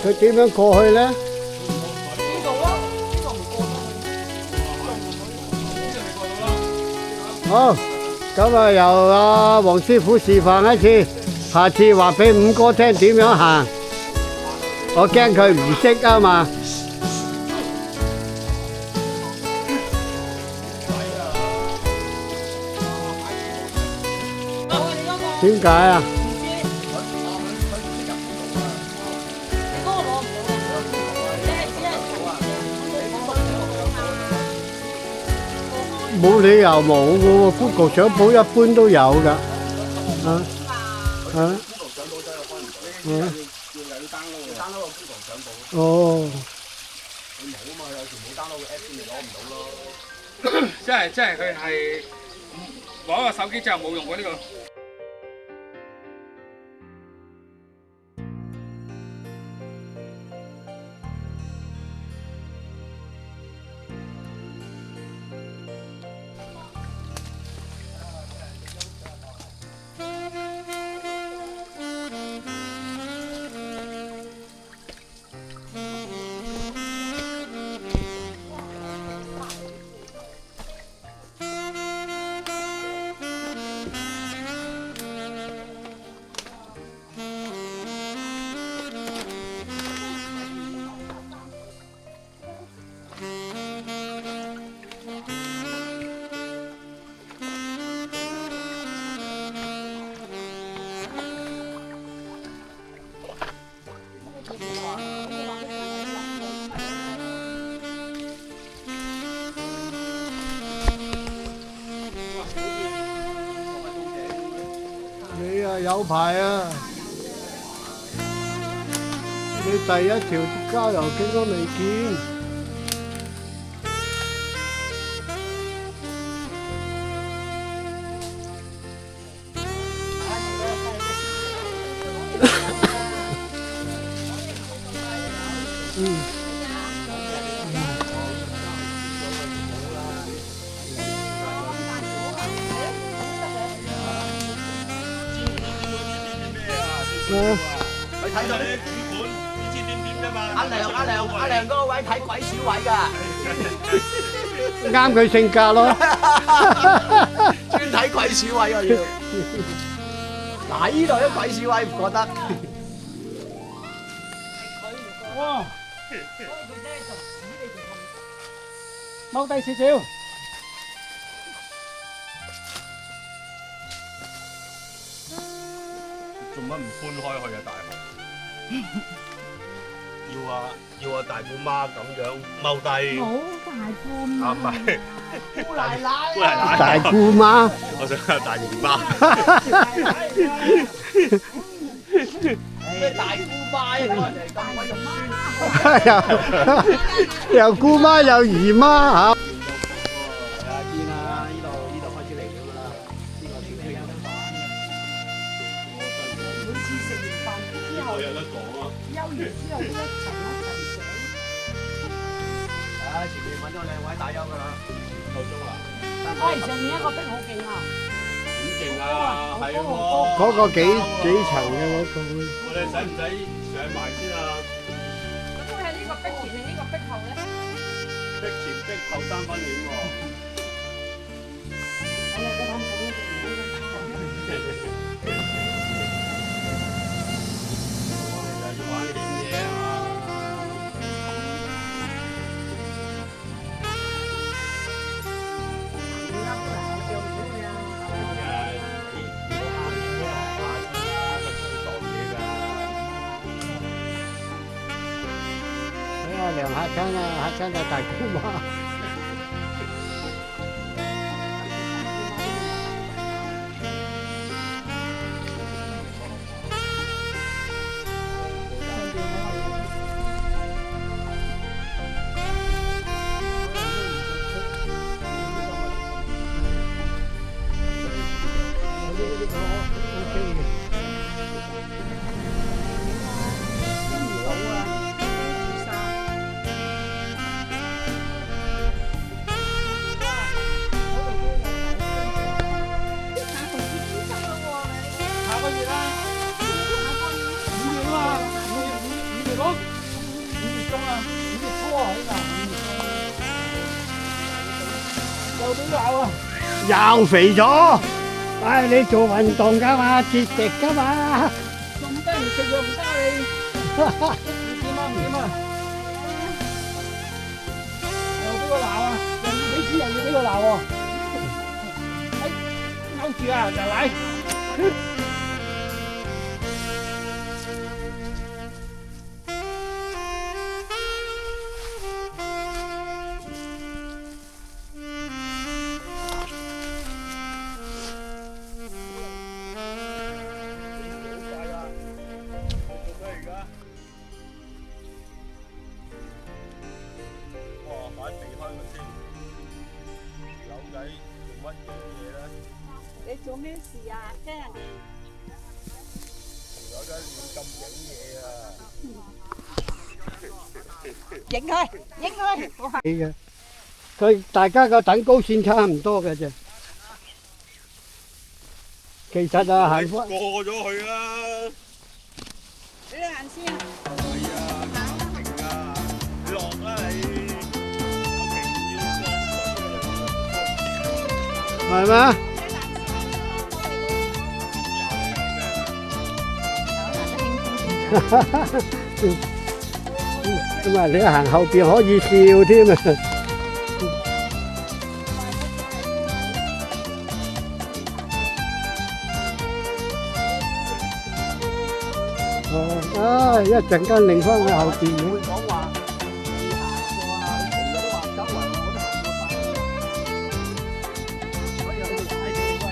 佢點樣過去咧？呢度咯，呢度唔過得去。好，咁啊由阿黃師傅示範一次，下次話俾五哥聽點樣行。我驚佢唔識啊嘛。點解啊？冇理由冇嘅喎，福局上鋪一般都有㗎。啊啊！哦。即係佢係攞個手機之後冇用過呢個。你啊有排啊！你第一條郊遊徑都未見。佢睇到你主管，你知點啫嘛？阿亮嗰個位睇鬼鼠位㗎，啱佢性格咯。專睇鬼鼠位啊要。嗱，呢度啲鬼鼠位唔覺得？哇！踎低少少。做乜唔搬開去啊？大雄要啊大姑媽咁樣踎低。好大個嘛？啊唔係，姑奶奶姑奶奶。大姑媽。我想係大姨媽。咩大姑媽啊？人哋咁鬼肉酸。又姑媽又姨媽嚇。見啊！呢度開始嚟咗㗎啦。呢個天氣有得玩。每次食完飯之後，有得講啊！休完之後都一齊上。前面揾咗靚位打休㗎啦，夠鐘啦。喂，上面一個壁好勁啊！好勁啊！係喎。嗰個幾層嘅嗰個。我哋使唔使上埋先啊？咁係呢個壁前定呢個壁後咧？壁前壁後3分戀喎。我哋都諗緊呢個。要玩點嘢啊嘛！睇下梁嚇親啊，嚇親啊大姑媽。又肥咗。唉，你做運動㗎嘛，節食㗎嘛。咁多人食藥唔得你。點啊唔點啊？又俾我鬧啊！又要俾錢又要俾我鬧喎。勾住啊，就嚟。你做咩事啊？驚？有得亂咁影嘢啊！影佢，影佢。係嘅，佢大家個等高線差唔多嘅啫。其實啊，行翻過咗去啦。你行先啊！係啊，停啊！你落啦你。係咪？咁啊，你行後邊可以笑添啊！哦，一陣間擰翻去後邊嘅。講話你行過啊，成日都話周圍我都行過晒。所以去踩你都係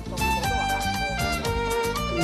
個個都話行過。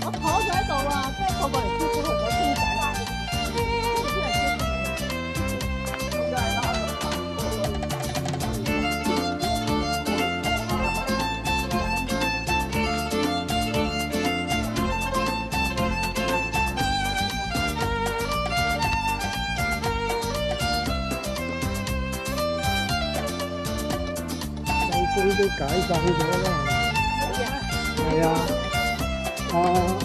我坐咗喺度啊，即係個個嚟招呼同我傾偈。手風都解散咗啦。係啊。阿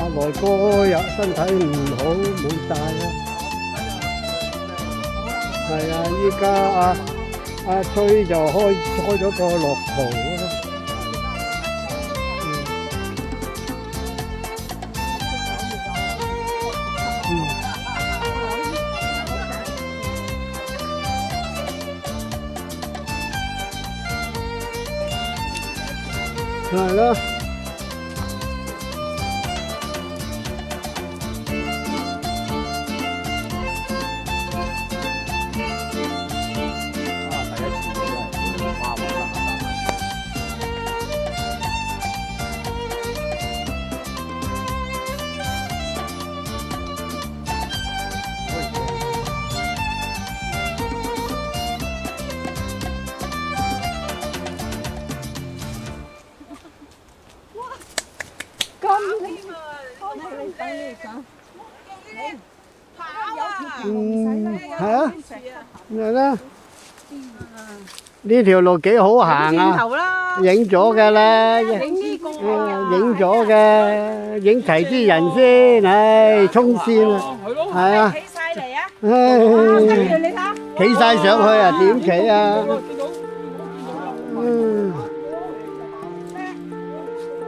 來哥又身體唔好，冇晒啦。係啊，依家阿崔就開咗個樂圖咯。係咯。係啊，係啦。呢條路幾好行啊！影咗嘅啦，影咗嘅，影齊啲人先，唉，衝線啊，係啊，唉，企晒上去啊，點企啊？嗯。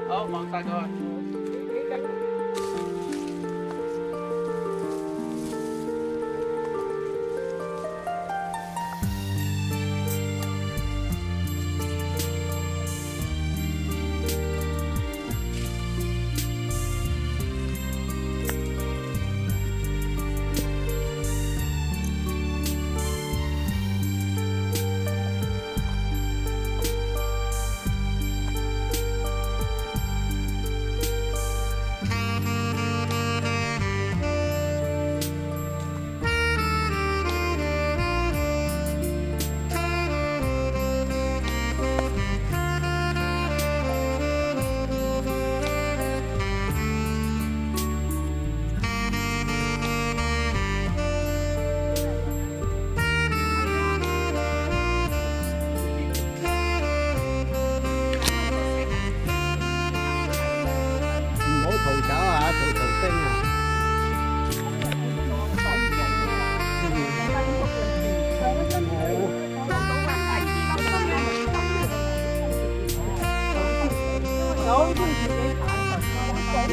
好，望晒佢。都自己產實，早啲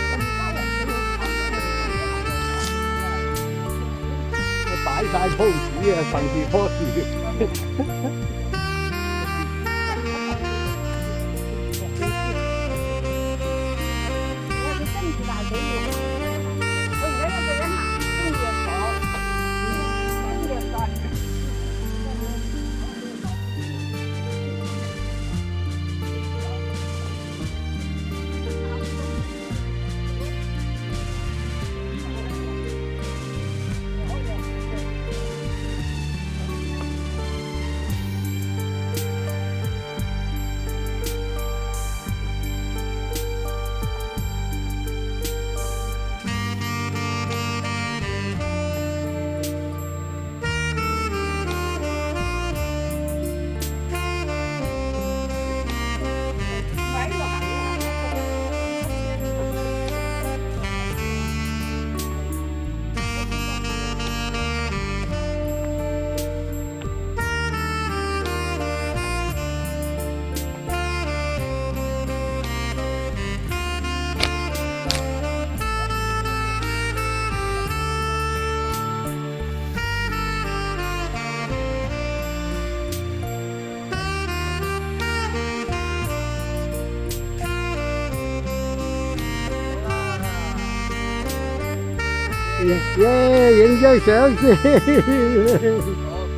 咁家人佢擺晒 pose 啊，甚至 pose。耶！影張相先。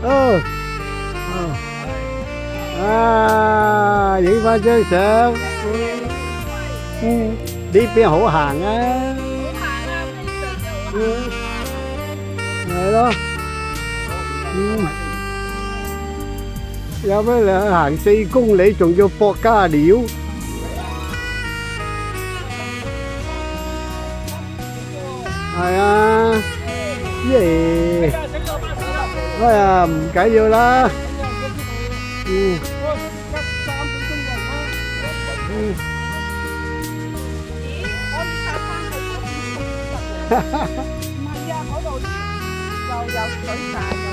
哦，啊，影翻張相。呢邊好行啊。係咯。有咩兩行4公里，仲要駁加料？係啊，耶！哎呀，唔緊要啦。唔係啊，嗰度又有水站又